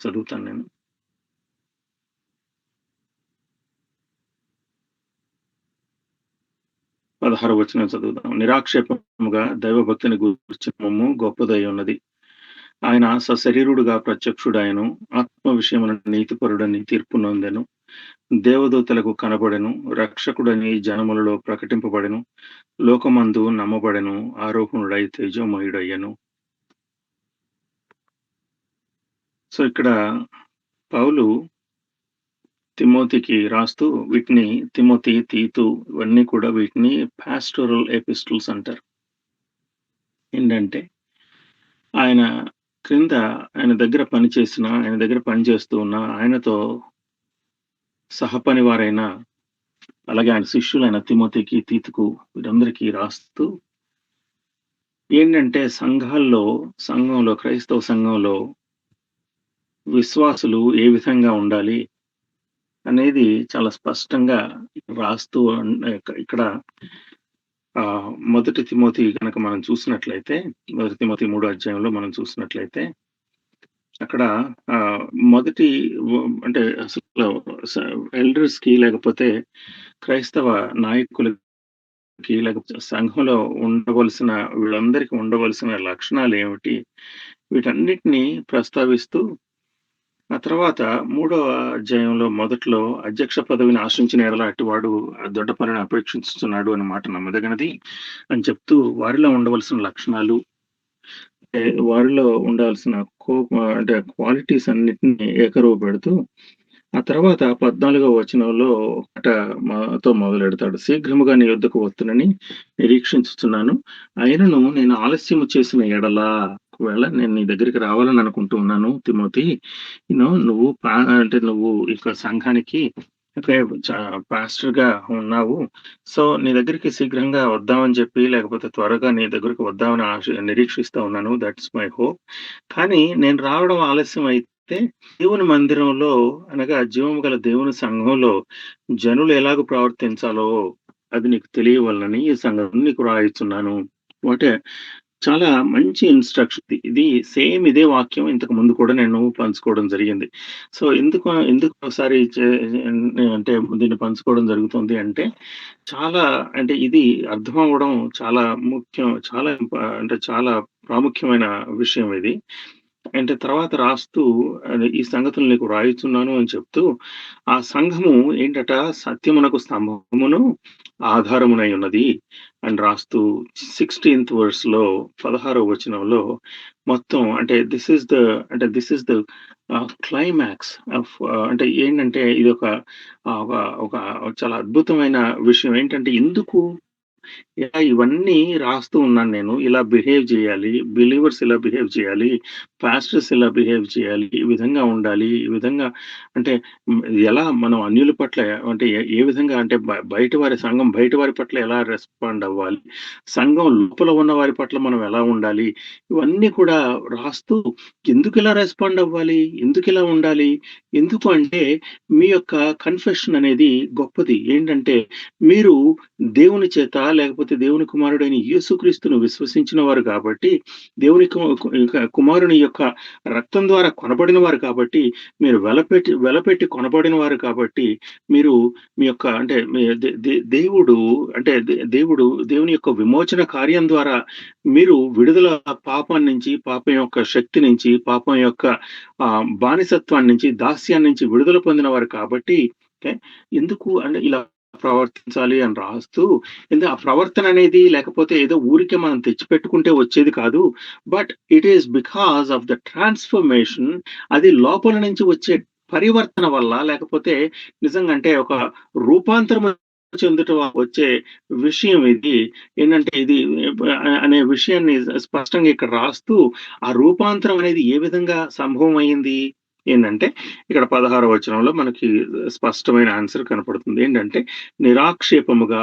చదువుతాను నేను. 16వ వచనం చదువుదాం. నిరాక్షేపముగా దైవభక్తిని గూర్చిన మమ్ము గొప్పదై ఉన్నది. ఆయన సశరీరుడుగా ప్రత్యక్షుడాయెను. ఆత్మ విషయమున నీతిపరుడని తీర్పు నొందెను. దేవదూతలకు కనబడెను. రక్షకుడని జనములలో ప్రకటింపబడెను. లోకమందు నమ్మబడెను. ఆరోహణుడై తేజోమయుడయ్యెను. సో, ఇక్కడ పౌలు తిమోతికి రాస్తూ వీటిని తిమోతి, తీతు ఇవన్నీ కూడా వీటిని పాస్టోరల్ ఎపిస్టిల్స్ అంటారు. ఏంటంటే ఆయన క్రింద ఆయన దగ్గర పనిచేస్తూ ఉన్న ఆయనతో సహపనివారైన అలాగే ఆయన శిష్యులైన తిమోతికి, తీతుకు వీరందరికీ రాస్తూ ఏంటంటే క్రైస్తవ సంఘంలో విశ్వాసులు ఏ విధంగా ఉండాలి అనేది చాలా స్పష్టంగా రాస్తూ ఇక్కడ మొదటి తిమోతి గనక మనం చూసినట్లయితే, మొదటి తిమోతి 3వ అధ్యాయంలో మనం చూసినట్లయితే అక్కడ మొదటి అంటే అసలు ఎల్డర్స్‌కి లేకపోతే క్రైస్తవ నాయకులకి లేకపోతే సంఘంలో వీళ్ళందరికీ ఉండవలసిన లక్షణాలేమిటి? వీటన్నిటిని ప్రస్తావిస్తూ ఆ తర్వాత 3వ అధ్యాయంలో మొదట్లో అధ్యక్ష పదవిని ఆశించిన ఎడల అట్టివాడు దొడ్డ పనిని అపేక్షిస్తున్నాడు అనే మాట నమ్మదగినది అని చెప్తూ వారిలో ఉండవలసిన లక్షణాలు, వారిలో ఉండాల్సిన అంటే క్వాలిటీస్ అన్నిటిని ఏకరువు పెడుతూ ఆ తర్వాత 14వ వచనంలో మాతో మొదలెడతాడు. శీఘ్రముగా నీ యొద్దకు వత్తునని నిరీక్షించుచున్నాను. అయినను నేను ఆలస్యము చేసిన ఎడల ఒకవేళ నేను నీ దగ్గరికి రావాలని అనుకుంటూ ఉన్నాను తిమోతి. నువ్వు ఇక సంఘానికి పాస్టర్‌గా ఉన్నావు. సో, నీ దగ్గరికి శీఘ్రంగా వద్దామని చెప్పి లేకపోతే త్వరగా నీ దగ్గరికి వద్దామని నిరీక్షిస్తా ఉన్నాను. That's my hope. కానీ నేను రావడం ఆలస్యం అయితే దేవుని మందిరంలో అనగా జీవము గల దేవుని సంఘంలో జనులు ఎలాగ ప్రవర్తించాలో అది నీకు తెలియవలనని ఈ సంగతిని నీకు రాయిచున్నాను. అంటే చాలా మంచి ఇన్‌స్ట్రక్షన్ ఇది. సేమ్ ఇదే వాక్యం ఇంతకు ముందు కూడా నేను పంచుకోవడం జరిగింది. సో, ఎందుకు ఎందుకు ఒకసారి అంటే దీన్ని పంచుకోవడం జరుగుతుంది అంటే, చాలా అంటే ఇది అర్థం అవ్వడం చాలా ముఖ్యం. అంటే చాలా ప్రాముఖ్యమైన విషయం ఇది. అంటే తర్వాత రాస్తూ ఈ సంగతులు నీకు రాయుచున్నాను అని చెప్తూ, ఆ సంఘము ఏంటట సత్యమునకు స్తంభమును, ఆధారమునై ఉన్నది అని రాస్తూ 16థ్ వర్స్‌లో 16వ వచనంలో మొత్తం అంటే this is the climax of అంటే ఏంటంటే ఇదొక ఒక ఒక చాలా అద్భుతమైన విషయం. ఏంటంటే ఎందుకు ఇలా ఇవన్నీ రాస్తూ ఉన్నాను నేను. ఇలా బిహేవ్ జేయాలి. బిలీవర్స్ ఇలా బిహేవ్ చేయాలి. పాస్టర్స్ ఇలా బిహేవ్ చేయాలి. ఈ విధంగా ఉండాలి. ఈ విధంగా అంటే ఎలా మనం అన్యుల పట్ల అంటే ఏ విధంగా అంటే సంఘం బయట వారి పట్ల ఎలా రెస్పాండ్ అవ్వాలి? సంఘం లోపల ఉన్న వారి పట్ల మనం ఎలా ఉండాలి? ఇవన్నీ కూడా రాస్తూ ఎందుకిలా రెస్పాండ్ అవ్వాలి? ఎందుకిలా ఉండాలి? ఎందుకు అంటే మీ యొక్క కన్ఫెషన్ అనేది గొప్పది. ఏంటంటే మీరు దేవుని చేత లేకపోతే దేవుని కుమారుడైన యేసుక్రీస్తును విశ్వసించిన వారు కాబట్టి, దేవుని కుమారుని యొక్క రక్తం ద్వారా కొనబడిన వారు కాబట్టి, మీరు వెలపెట్టి కొనబడిన వారు కాబట్టి, మీరు మీ యొక్క అంటే మీ దే దే దేవుడు అంటే దేవుని యొక్క విమోచన కార్యం ద్వారా మీరు విడుదల పాపం యొక్క శక్తి నుంచి, పాపం యొక్క బానిసత్వాన్ని నుంచి, దాస్యాన్ని నుంచి విడుదల పొందిన వారు కాబట్టి ఓకే. ఎందుకు అంటే ఇలా ప్రవర్తించాలి అని రాస్తూ ఆ ప్రవర్తన అనేది లేకపోతే ఏదో ఊరికే మనం తెచ్చిపెట్టుకుంటే వచ్చేది కాదు. But it is because of the transformation అది లోపల నుంచి వచ్చే పరివర్తన వల్ల లేకపోతే నిజంగా అంటే ఒక రూపాంతరం చెందుట వచ్చే విషయం ఇది. ఇది అనే విషయాన్ని స్పష్టంగా ఇక్కడ రాస్తూ ఆ రూపాంతరం అనేది ఏ విధంగా సంభవం అయింది ఇక్కడ 16వ వచనంలో మనకి స్పష్టమైన ఆన్సర్ కనపడుతుంది. నిరాక్షేపముగా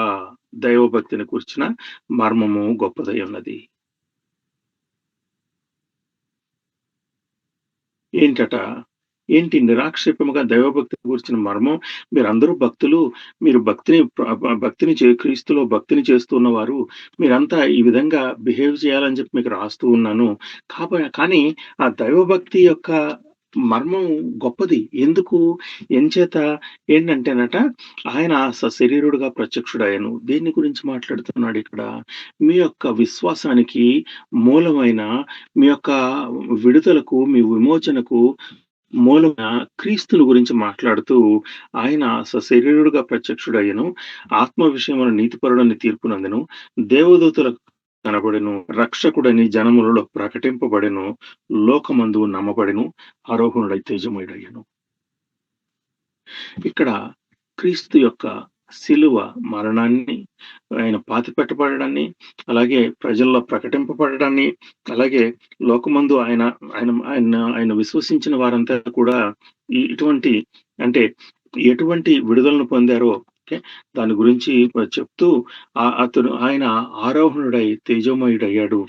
దైవభక్తిని కూర్చిన మర్మము గొప్పదై ఉన్నది. ఏంటి నిరాక్షేపముగా దైవభక్తిని కూర్చిన మర్మం? మీరందరూ భక్తులు. మీరు క్రీస్తులో భక్తిని చేస్తున్నవారు. మీరంతా ఈ విధంగా బిహేవ్ చేయాలని చెప్పి మీకు రాస్తూ ఉన్నాను. కానీ ఆ దైవభక్తి యొక్క మర్మం గొప్పది. ఎందుకు? ఎంచేత ఏంటంటేనట, ఆయన సశరీరుడుగా ప్రత్యక్షుడాయెను. దేన్ని గురించి మాట్లాడుతున్నాడిక్కడ? మీ యొక్క విశ్వాసానికి మూలమైన, మీ యొక్క విడుదలకు, మీ విమోచనకు మూలమైన క్రీస్తుని గురించి మాట్లాడుతూ, ఆయన సశరీరుడుగా ప్రత్యక్షుడయ్యెను. ఆత్మ విషయమున నీతిపరుడని తీర్పునందెను. దేవదూతలకు కనబడెను. రక్షకుడని జనములలో ప్రకటింపబడెను. లోకమందు నమ్మబడెను. ఆరోహణుడై తేజమయుడయ్యెను. ఇక్కడ క్రీస్తు యొక్క శిలువ మరణాన్ని, ఆయన పాతిపెట్టబడడాన్ని, అలాగే ప్రజల్లో ప్రకటింపబడడాన్ని, అలాగే లోకమందు ఆయన ఆయన ఆయన ఆయన విశ్వసించిన వారంతా కూడా ఇటువంటి అంటే ఎటువంటి విడుదలను పొందారో ఓకే. దాని గురించి చెప్తూ ఆయన ఆరోహణుడై తేజోమయుడయ్యాడు.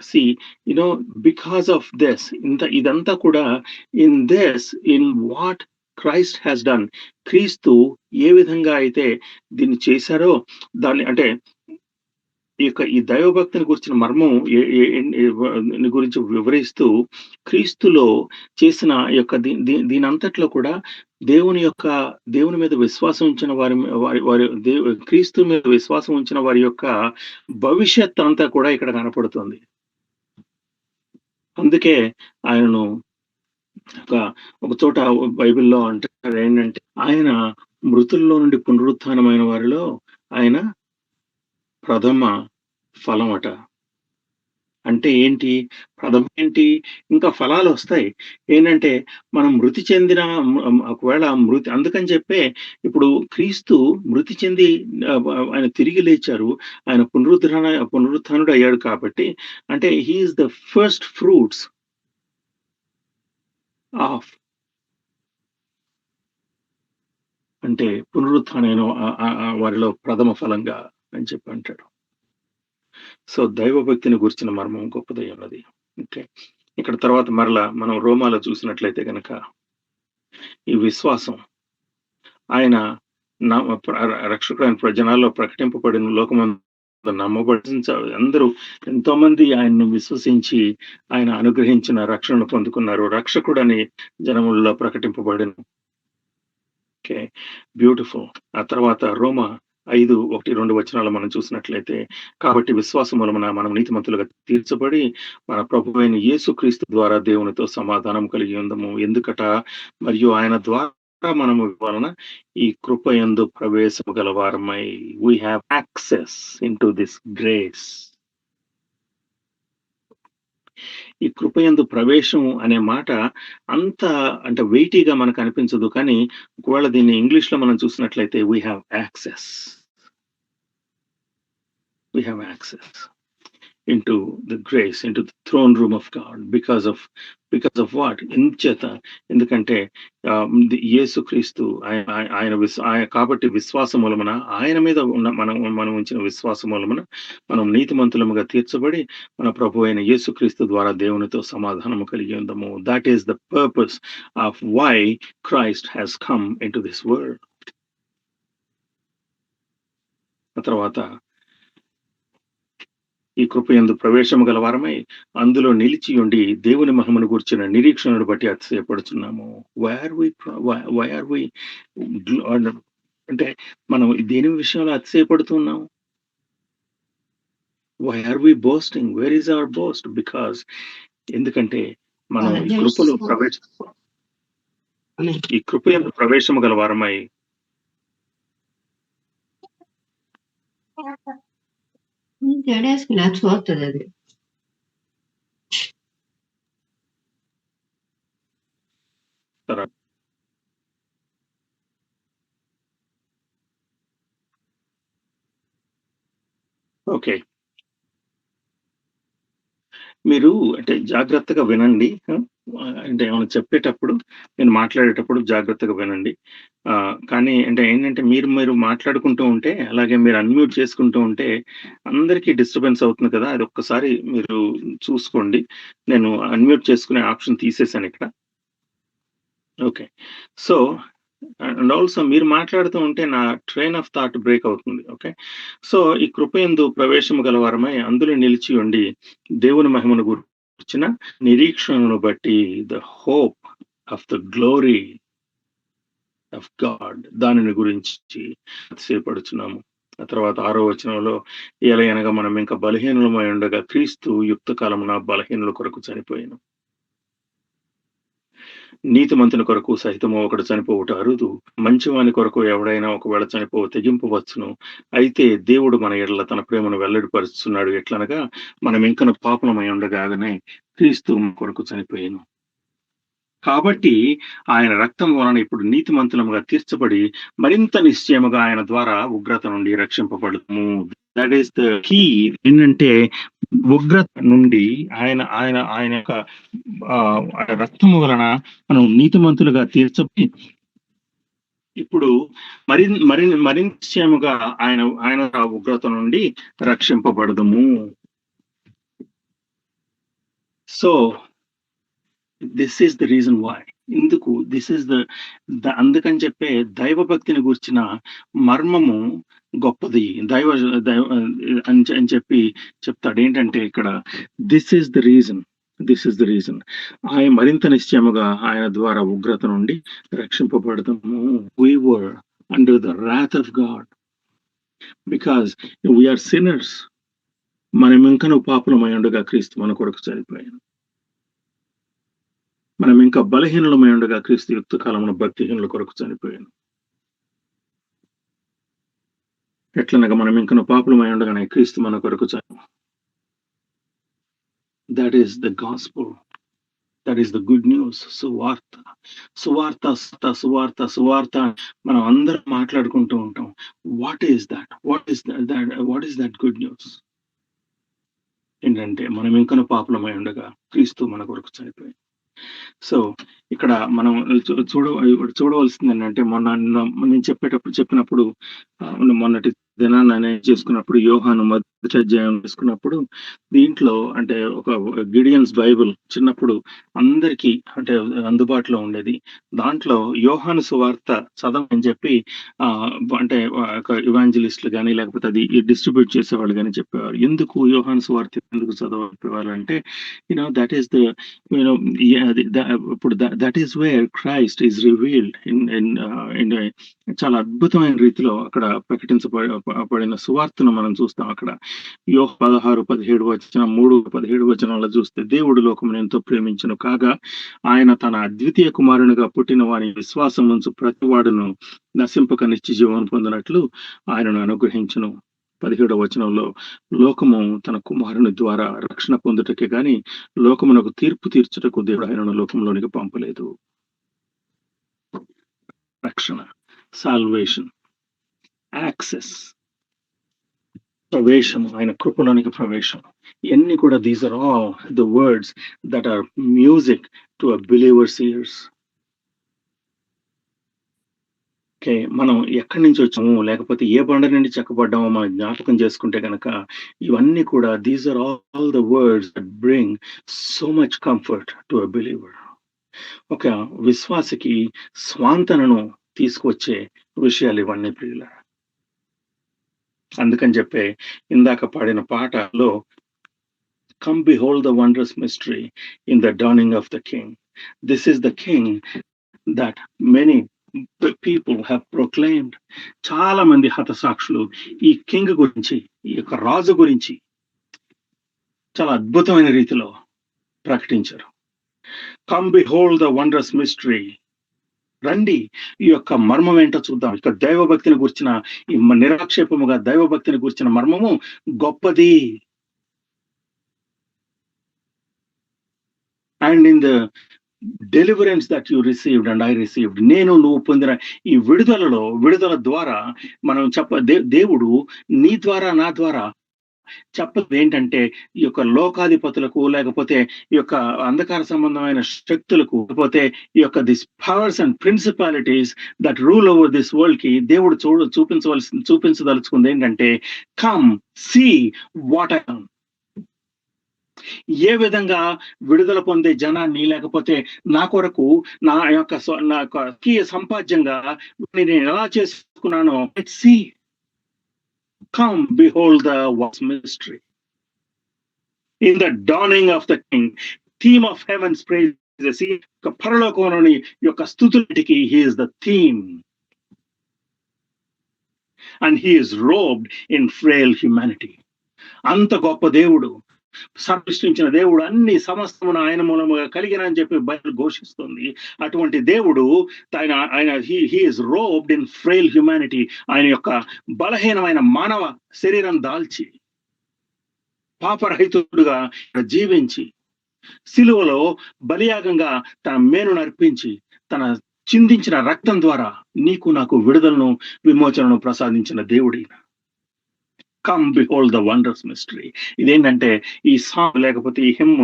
See you know because of this ఇదంతా కూడా in what Christ has done. క్రీస్తు ఏ విధంగా అయితే దీన్ని చేశారో దాన్ని అంటే ఈ దైవభక్తిని గురించిన మర్మం గురించి వివరిస్తూ క్రీస్తులో చేసిన యొక్క దీనంతట్లో కూడా దేవుని మీద విశ్వాసం ఉంచిన వారి వారి వారి క్రీస్తు మీద విశ్వాసం ఉంచిన వారి యొక్క భవిష్యత్ అంతా కూడా ఇక్కడ కనపడుతుంది. అందుకే ఆయనను ఒక చోట బైబిల్‌లో అంటారు ఏంటంటే, ఆయన మృతుల్లో నుండి పునరుత్థానమైన వారిలో ఆయన ప్రథమ ఫలమట. అంటే ఏంటి? ప్రథమ ఏంటి? ఇంకా ఫలాలొస్తాయి. ఏంటంటే, మనం మృతి చెందిన ఒకవేళ అందుకని చెప్పే ఇప్పుడు క్రీస్తు మృతి చెంది ఆయన తిరిగి లేచారు. ఆయన పునరుత్థానుడు అయ్యాడు కాబట్టి, అంటే he is the first fruits of అంటే పునరుత్థానమైన వారిలో ప్రథమ ఫలంగా అని చెప్పి అంటాడు. సో దైవభక్తిని గురించిన మర్మం గొప్పదై ఉన్నది. ఓకే. ఇక్కడ తర్వాత మరలా మనం రోమాలో చూసినట్లయితే గనక ఈ విశ్వాసం ఆయన రక్షకుడైన జనాల్లో ప్రకటింపబడిన లోకమందు నమ్మబడి అందరూ ఎంతో మంది ఆయన్ని విశ్వసించి ఆయన అనుగ్రహించిన రక్షణను పొందుకున్నారు. రక్షకుడని జనములలో ప్రకటింపబడిన ఓకే. బ్యూటిఫుల్. ఆ తర్వాత రోమా 5:1-2 వచనాలు మనం చూసినట్లయితే, కాబట్టి విశ్వాసం మూలమున మనం నీతిమంతులుగా తీర్చబడి మన ప్రభువైన యేసుక్రీస్తు ద్వారా దేవునితో సమాధానం కలిగి ఉందము. ఎందుకట? మరియు ఆయన ద్వారా మనము వలన ఈ కృపయందు ప్రవేశము గలవారమై we have access into this grace. ఈ కృపయందు ప్రవేశం అనే మాట అంత అంటే వెయిటీగా మనకు అనిపించదు. కానీ ఒకవేళ దీన్ని ఇంగ్లీష్‌లో మనం చూసినట్లయితే we have access. We have access into the grace, into the throne room of God because of what? ఎందుకంటే యేసుక్రీస్తు ఆయన కాబట్టి విశ్వాసం మూలమున ఆయన మీద ఉన్న మనం ఉంచిన విశ్వాసం మూలమున మనం నీతిమంతులముగా తీర్చబడి మన ప్రభు అయిన యేసుక్రీస్తు ద్వారా దేవునితో సమాధానము కలిగి ఉందము. That is the purpose of why Christ has come into this world. ఆ తర్వాత ఈ కృపయందు ప్రవేశము గలవారమై అందులో నిలిచి ఉండి దేవుని మహిమను గూర్చిన నిరీక్షణను బట్టి అతిశయపడుచున్నాము. వై ఆర్ వి అంటే మనం దేని విషయంలో అతిశయపడుతున్నాము? Why are we boasting? Where is our boast? Because ఎందుకంటే మనం ఈ కృపయందు ప్రవేశము గలవారమై ఓకే. మీరు అంటే జాగ్రత్తగా వినండి. అంటే ఏమైనా చెప్పేటప్పుడు, నేను మాట్లాడేటప్పుడు జాగ్రత్తగా వినండి. కానీ అంటే ఏంటంటే మీరు మాట్లాడుకుంటూ ఉంటే, అలాగే మీరు అన్‌మ్యూట్ చేసుకుంటూ ఉంటే అందరికీ డిస్టర్బెన్స్ అవుతుంది కదా! అది ఒక్కసారి మీరు చూసుకోండి. నేను అన్‌మ్యూట్ చేసుకునే ఆప్షన్ తీసేసాను ఇక్కడ. ఓకే. సో అండ్ ఆల్సో మీరు మాట్లాడుతూ ఉంటే నా ట్రైన్ ఆఫ్ థాట్ బ్రేక్ అవుతుంది. ఓకే. సో ఈ కృపయందు ప్రవేశము గలవారమై అందులో నిలిచి ఉండి దేవుని మహిమను గురించిన నిరీక్షణను బట్టి the hope of the glory of God దానిని గురించి అతిశయపడుచున్నాము. ఆ తర్వాత 6వ వచనంలో ఎలయనగా మనం ఇంకా బలహీనులమై ఉండగా క్రీస్తు యుక్త కాలమున బలహీనుల కొరకు చనిపోయాను. నీతిమంతుని కొరకు సహితము ఒకడు చనిపోవుట అరుదు. మంచివాని కొరకు ఎవడైనా ఒకవేళ తెగింపవచ్చును. అయితే దేవుడు మన ఎడల తన ప్రేమను వెల్లడిపరుచున్నాడు ఎట్లనగా మనం ఇంకను పాపులమై ఉండగానే క్రీస్తు మన కొరకు చనిపోయాను. కాబట్టి ఆయన రక్తం వలన ఇప్పుడు నీతిమంతులముగా తీర్చబడి మరింత నిశ్చయముగా ఆయన ద్వారా ఉగ్రత నుండి రక్షింపబడుము. That is the key. ఏంటంటే ఉగ్రత నుండి ఆయన ఆయన ఆయన యొక్క రక్తము వలన మనం నీతిమంతులుగా తీర్చబడి ఇప్పుడు మరింత నిశ్చయముగా ఆయన ఆయన ఉగ్రత నుండి రక్షింపబడదుము. So this is the reason why. ఇందుకు దిస్ ఈస్ అందుకని చెప్పే దైవభక్తిని గూర్చిన మర్మము గొప్పది. దైవ దైవ అని చెప్పి చెప్తాడు. ఏంటంటే ఇక్కడ దిస్ ఈస్ ద రీజన్. ఆయన మరింత నిశ్చయముగా ఆయన ద్వారా ఉగ్రత నుండి రక్షింపబడతాము. We were under the wrath of God because we are sinners. మనం ఇంకను పాపులమై ఉండగా క్రీస్తు మన కొరకు చనిపోయాను. మనం ఇంకా బలహీనులమై ఉండగా క్రీస్తు యుక్త కాలమున భక్తిహీనుల కొరకు చనిపోయాను. ఎట్లనగా మనం ఇంకను పాపులమై ఉండగానే క్రీస్తు మన కొరకు that is the gospel. That is the good news. సువార్త మనం అందరం మాట్లాడుకుంటూ ఉంటాం. What is that good news? ఏంటంటే మనం ఇంకను పాపులమై ఉండగా క్రీస్తు మన కొరకు చనిపోయాడు. సో ఇక్కడ మనం చూడవలసింది ఏంటంటే నేను చెప్పినప్పుడు మొన్నటి దినాన్ని చేసుకున్నప్పుడు యోహాను మొదటి అధ్యాయం చేసుకున్నప్పుడు దీంట్లో అంటే ఒక గిడియన్స్ బైబిల్ చిన్నప్పుడు అందరికీ అంటే అందుబాటులో ఉండేది. దాంట్లో యోహాను సువార్త చదవని చెప్పి అంటే ఇవాంజలిస్టులు కానీ లేకపోతే అది డిస్ట్రిబ్యూట్ చేసేవాళ్ళు కానీ చెప్పేవారు. ఎందుకు యోహాను సువార్త ఎందుకు చదవాలి అంటే దట్ ఈస్ ద ఇప్పుడు that is where Christ is revealed in చాలా అద్భుతమైన రీతిలో అక్కడ ప్రకటించబడిన సువార్తను మనం చూస్తాం. అక్కడ యోహను 16:17 వచనాల్లో చూస్తే దేవుడు లోకమును ఎంతో ప్రేమించును కాగా ఆయన తన అద్వితీయ కుమారునిగా పుట్టిన వాని విశ్వాసం ఉంచు ప్రతివాడును నశింపక నిత్య జీవం పొందినట్లు ఆయనను అనుగ్రహించును. 17వ వచనంలో లోకము తన కుమారుని ద్వారా రక్షణ పొందుటకే గాని లోకమునకు తీర్పు తీర్చుటకు దేవుడు ఆయనను లోకంలోనికి పంపలేదు. రక్షణ, సాల్వేషన్, యాక్సెస్, ప్రవేశం, ఆయన కృపలోనికి ప్రవేశం, ఇవన్నీ కూడా these are all the words that are music to a believers' ears. Okay, మనం ఎక్కడి నుంచి వచ్చాము లేకపోతే ఏ బండ నుండి చెక్కబడ్డామో మనం జ్ఞాపకం చేసుకుంటే కనుక ఇవన్నీ కూడా these are all the words that bring so much comfort to a believer. ఒక విశ్వాసికి స్వాంతనను తీసుకొచ్చే విషయాలు ఇవన్నీ ప్రియుల. అందుకని చెప్పే ఇందాక పాడిన పాటలో come behold the wondrous mystery in the darning of the king. This is the king that many people have proclaimed. చాలా మంది హతసాక్షులు ఈ కింగ్ గురించి, ఈ యొక్క రాజు గురించి చాలా అద్భుతమైన రీతిలో ప్రకటించారు. Come behold the wondrous mystery. రండి, ఈ యొక్క మర్మం ఏంటో చూద్దాం. ఇక్కడ దైవభక్తిని గురించిన ఈ నిరాక్షేపముగా దైవభక్తిని గురించిన మర్మము గొప్పది. And in the deliverance that you received and I received, నువ్వు పొందిన ఈ విడుదల ద్వారా మనం దేవుడు నీ ద్వారా నా ద్వారా చెప్పదు ఏంటంటే ఈ యొక్క లోకాధిపతులకు లేకపోతే ఈ యొక్క అంధకార సంబంధమైన శక్తులకు లేకపోతే ఈ యొక్క this powers and principalities that rule over this world కి దేవుడు చూపించదలుచుకుంది ఏంటంటే come see what I am. ఏ విధంగా విడుదల పొందే జనాన్ని లేకపోతే నా కొరకు నా యొక్క సంపాద్యంగా నేను ఎలా చేసుకున్నానో let's see. Come, behold the vast mystery. In the dawning of the King, theme of heaven's praise పరలోకంలోని యొక్క స్థుతులకి he is the theme and he is robed in frail humanity. అంత గొప్ప దేవుడు, సృష్టించిన దేవుడు, అన్ని సమస్తమున ఆయన మూలముగా కలిగిన అని చెప్పి బైబిల్ ఘోషిస్తుంది. అటువంటి దేవుడు ఆయన ఆయన he is robed in frail humanity. ఆయన యొక్క బలహీనమైన మానవ శరీరం దాల్చి పాపరహితుడుగా జీవించి సిలువలో బలియాగంగా తన మేనును అర్పించి తన చిందించిన రక్తం ద్వారా నీకు నాకు విడుదలను విమోచనను ప్రసాదించిన దేవుడైన. Come behold the wonders mystery. ఇదేంటంటే ఈ సాంగ్ లేకపోతే ఈ హిమ్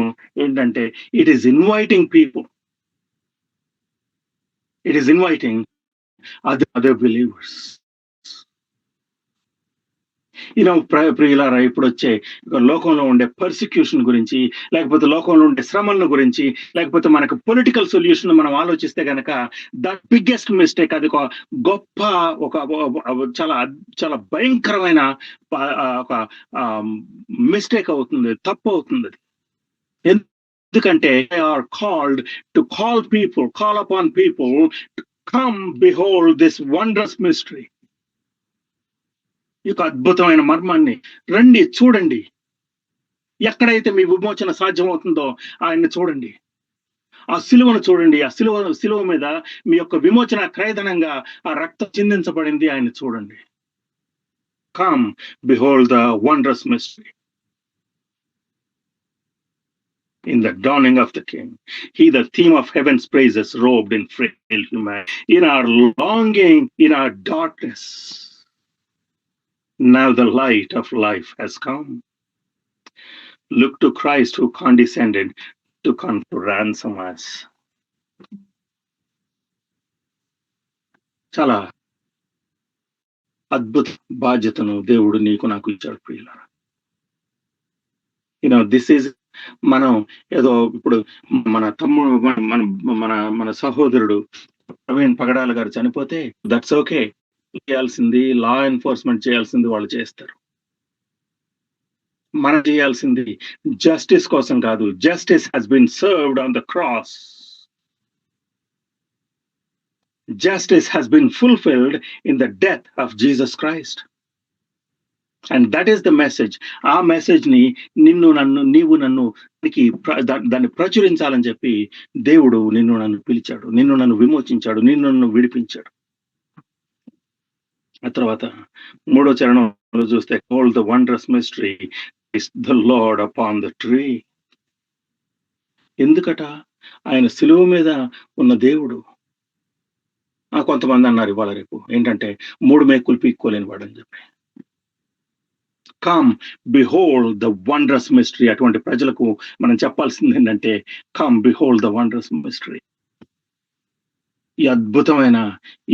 ఏంటంటే it is inviting people, it is inviting other believers. ప్రియులారా, ఇప్పుడు వచ్చే లోకంలో ఉండే పర్సిక్యూషన్ గురించి, లేకపోతే లోకంలో ఉండే శ్రమలను గురించి, లేకపోతే మనకు పొలిటికల్ సొల్యూషన్ మనం ఆలోచిస్తే కనుక ద బిగ్గెస్ట్ మిస్టేక్, అది ఒక గొప్ప ఒక చాలా చాలా భయంకరమైన ఒక మిస్టేక్ అవుతుంది, తప్పు అవుతుంది. అది ఎందుకంటే are called to call upon people to come behold this wondrous mystery. ఈ యొక్క అద్భుతమైన మర్మాన్ని రండి చూడండి. ఎక్కడైతే మీ విమోచన సాధ్యమవుతుందో ఆయన్ని చూడండి, ఆ సిలువను చూడండి. ఆ సిలువ మీద మీ యొక్క విమోచన క్రయధనంగా ఆ రక్తం చిందించబడింది, ఆయన చూడండి. Come behold the wondrous mystery. In the dawning of the King, he, the theme of heaven's praises, robed in frail humanity. In our longing, in our darkness, now the light of life has come. Look to Christ who condescended to come to ransom us. చాలా అద్భుత బాధ్యతను దేవుడు నీకు నాకు ఇచ్చాడు ప్రియులారా. This is మనం ఏదో ఇప్పుడు మన తమ్ముడు మన మన మన సహోదరుడు ప్రవీణ్ పగడాల గారు చనిపోతే దట్స్ ఓకే, చేయాల్సింది లా ఎన్ఫోర్స్మెంట్ చేయాల్సింది వాళ్ళు చేస్తారు. మనం చేయాల్సింది జస్టిస్ కోసం కాదు. Justice has been served on the cross. Justice has been fulfilled in the death of Jesus Christ. And that is the message. ఆ మెసేజ్ ని నీవు నన్ను దాన్ని ప్రచురించాలని చెప్పి దేవుడు నిన్ను నన్ను పిలిచాడు, నిన్ను నన్ను విమోచించాడు, నిన్ను నన్ను విడిపించాడు. ఆ తర్వాత 3వ చరణంలో చూస్తే hold the wondrous mystery is the Lord upon the tree. ఎందుకట? ఆయన సిలువ మీద ఉన్న దేవుడు. కొంతమంది అన్నారు ఇవాళ రేపు ఏంటంటే 3 మేకులు పీక్కోలేని వాడు అని చెప్పి. Come behold the wondrous mystery. అటువంటి ప్రజలకు మనం చెప్పాల్సింది ఏంటంటే come behold the wondrous mystery. ఈ అద్భుతమైన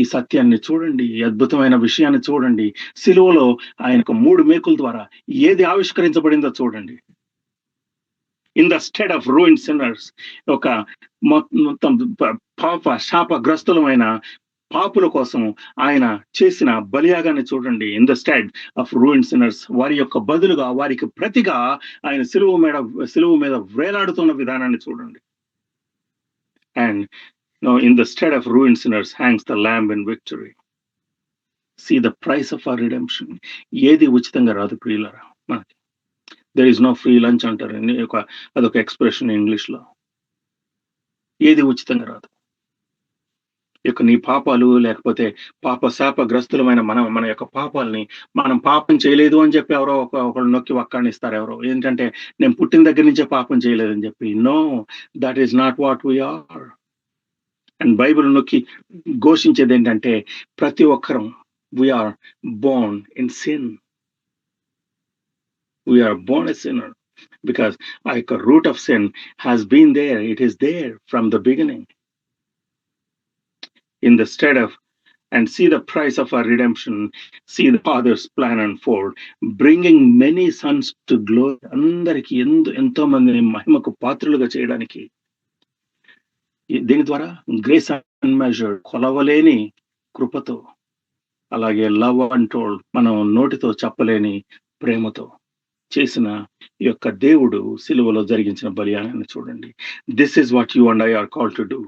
ఈ సత్యాన్ని చూడండి, ఈ అద్భుతమైన విషయాన్ని చూడండి. సిలువలో ఆయనకు 3 మేకుల ద్వారా ఏది ఆవిష్కరించబడిందో చూడండి. In the stead of ruined sinners, ఒక మొత్తం శాపగ్రస్తులమైన పాపుల కోసం ఆయన చేసిన బలియాగాన్ని చూడండి. In the stead of ruined sinners, వారి యొక్క బదులుగా, వారికి ప్రతిగా ఆయన సిలువ మీద వేలాడుతున్న విధానాన్ని చూడండి. And in the stead of ruined sinners hangs the lamb in victory. See the price of our redemption. ఏది ఉచితంగా రాదు ప్రియులారా మనకి. there is no free lunch అంటారు, అదొక ఎక్స్ప్రెషన్ ఇంగ్లీష్ లో. ఏది ఉచితంగా రాదు. నీ పాపాలు, లేకపోతే శాపగ్రస్తులమైన మన యొక్క పాపాలని, మనం పాపం చేయలేదు అని చెప్పి ఎవరో ఒకళ్ళు నొక్కి వక్కాణిస్తారు. ఎవరో ఏంటంటే నేను పుట్టిన దగ్గర నుంచే పాపం చేయలేదని చెప్పి. No, that is not what we are. And Bible నొక్కి ఘోషించేది ఏంటంటే ప్రతి ఒక్కరం we are born in sin. We are born a sinner because ఆ యొక్క root of sin has been there. It is there from the beginning. In the stead of and see the price of our redemption, see the Father's plan unfold, bringing many sons to glory. అందరికి ఎంతో మందిని మహిమకు పాత్రులుగా చేయడానికి. దీని ద్వారా grace అన్మెజర్డ్, కొలవలేని కృపతో, అలాగే love untold, మనం నోటితో చెప్పలేని ప్రేమతో చేసిన ఈ యొక్క దేవుడు సిలువలో జరిగించిన బలియానాన్ని చూడండి. This is what you and I are called to do.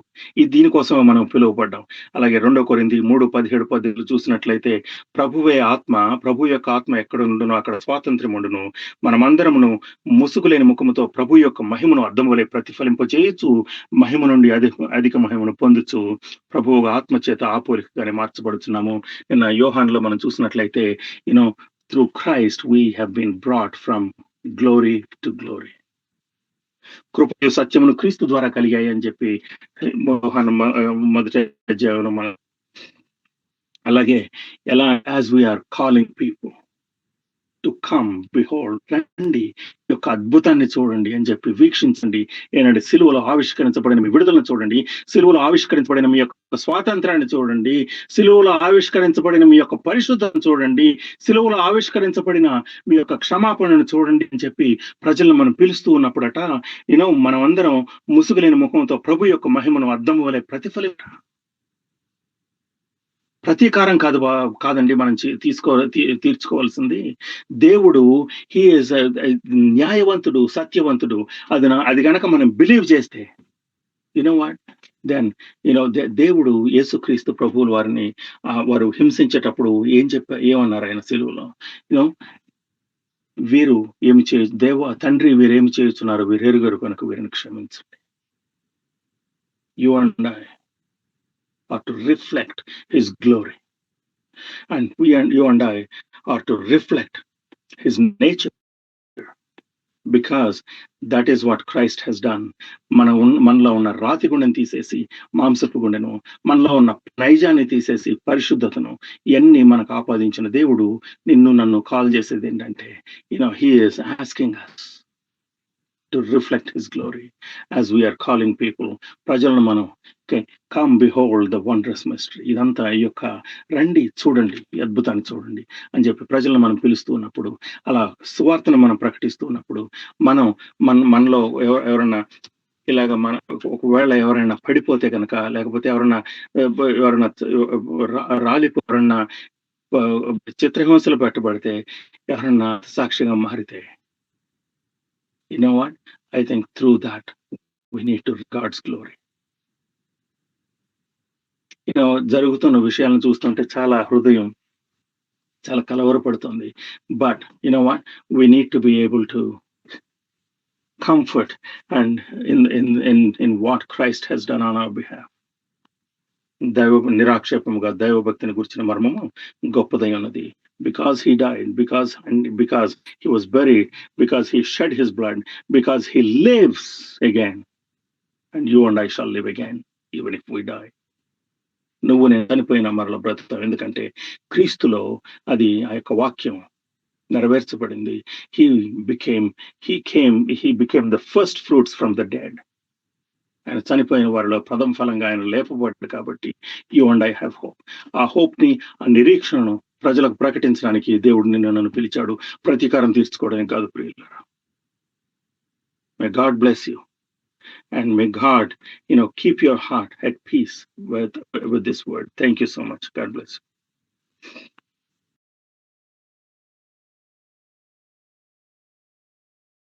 దీనికోసమే మనం పిలువబడ్డాం. అలాగే 2 కొరింథీ 3:17, 18 చూసినట్లయితే ప్రభువే ఆత్మ, ప్రభు యొక్క ఆత్మ ఎక్కడ ఉండునో అక్కడ స్వాతంత్ర్యం ఉండును. మనమందరమును ముసుగులేని ముఖముతో ప్రభు యొక్క మహిమను అద్దము వలె ప్రతిఫలింపజేయుచు మహిమ నుండి అధిక మహిమను పొందుచు ప్రభువు ఆత్మ చేత ఆ పోలికగానే మార్చబడుచున్నాము. నిన్న యోహానులో మనం చూసినట్లయితే you know through Christ we have been brought from glory to glory. కృపయు సత్యమును క్రీస్తు ద్వారా కలిగాయి అని చెప్పి మొదటి అధ్యాయంలో మనం అలాగే ఎలా as we are calling people to come behold, రండి యొక్క అద్భుతాన్ని చూడండి అని చెప్పి వీక్షించండి. ఏంటంటే సిలువలో ఆవిష్కరించబడిన మీ విడుదలను చూడండి, సిలువలో ఆవిష్కరించబడిన మీ యొక్క స్వాతంత్రాన్ని చూడండి, సిలువలో ఆవిష్కరించబడిన మీ యొక్క పరిశుద్ధతను చూడండి, సిలువలో ఆవిష్కరించబడిన మీ యొక్క క్షమాపణను చూడండి అని చెప్పి ప్రజలను మనం పిలుస్తూ ఉన్నప్పుడట మనం అందరం ముసుగులేని ముఖంతో ప్రభు యొక్క మహిమను అద్దము వలె ప్రతీకారం కాదండి మనం తీర్చుకోవాల్సింది. దేవుడు హీ ఈజ్ న్యాయవంతుడు, సత్యవంతుడు. అది గనక మనం బిలీవ్ చేస్తే వాట్ దెన్ దేవుడు యేసుక్రీస్తు ప్రభువులు వారు హింసించేటప్పుడు ఏమన్నారు ఆయన సిలువలో? వీరు ఏమి తండ్రి వీరేమి చేస్తున్నారు, వీరెరుగరు కనుక వీరిని క్షమించండి. You and I are to reflect his glory, and you and I are to reflect his nature, because that is what Christ has done. మనలో ఉన్న రాతి గుండెను తీసేసి మాంసపు గుండెను, మనలో ఉన్న నైజాన్ని తీసేసి పరిశుద్ధతను ఇవన్నీ మనకు ఆపాదించిన దేవుడు నిన్ను నన్ను కాల్ చేసేది ఏంటంటే he is asking us to reflect his glory as we are calling people. ప్రజలను మనం come behold the wondrous mystery, ఇదంతా ఈ యొక్క రండి చూడండి, ఈ అద్భుతాన్ని చూడండి అని చెప్పి ప్రజలను మనం పిలుస్తూ ఉన్నప్పుడు, అలా సువార్తను మనం ప్రకటిస్తూ ఉన్నప్పుడు మనలో ఎవరన్నా ఇలాగ ఒకవేళ ఎవరైనా పడిపోతే కనుక, లేకపోతే ఎవరైనా ఎవరన్నా చిత్రహింసలు పెట్టబడితే, ఎవరన్నా సాక్షిగా మారితే, you know what? I think through that we need to God's glory. జరుగుతున్న విషయాలను చూస్తుంటే చాలా హృదయం చాలా కలవరపడుతుంది. But what? We need to be able to comfort and in what Christ has done on our behalf. నిరాక్షేపముగా దైవభక్తిని గురించిన మర్మము గొప్పదై ఉన్నది. Because he died, because he was buried, because he shed his blood, because he lives again, and you and I shall live again even if we die. నువ్వు నేను చనిపోయిన మరల బ్రతుకుతావు, ఎందుకంటే క్రీస్తులో అది ఆ యొక్క వాక్యం నెరవేర్చబడింది. he became the first fruits from the dead. ఆయన చనిపోయిన వారిలో ప్రథమ ఫలంగా ఆయన లేపబడ్డాడు. కాబట్టి you and I have hope. ఆ హోప్ ని, ఆ నిరీక్షణను ప్రజలకు ప్రకటించడానికి దేవుడు నన్ను పిలిచాడు, ప్రతీకారం తీర్చుకోవడానికి కాదు ప్రియులారా. May God bless you and may God keep your heart at peace with this word. Thank you so much. God bless you.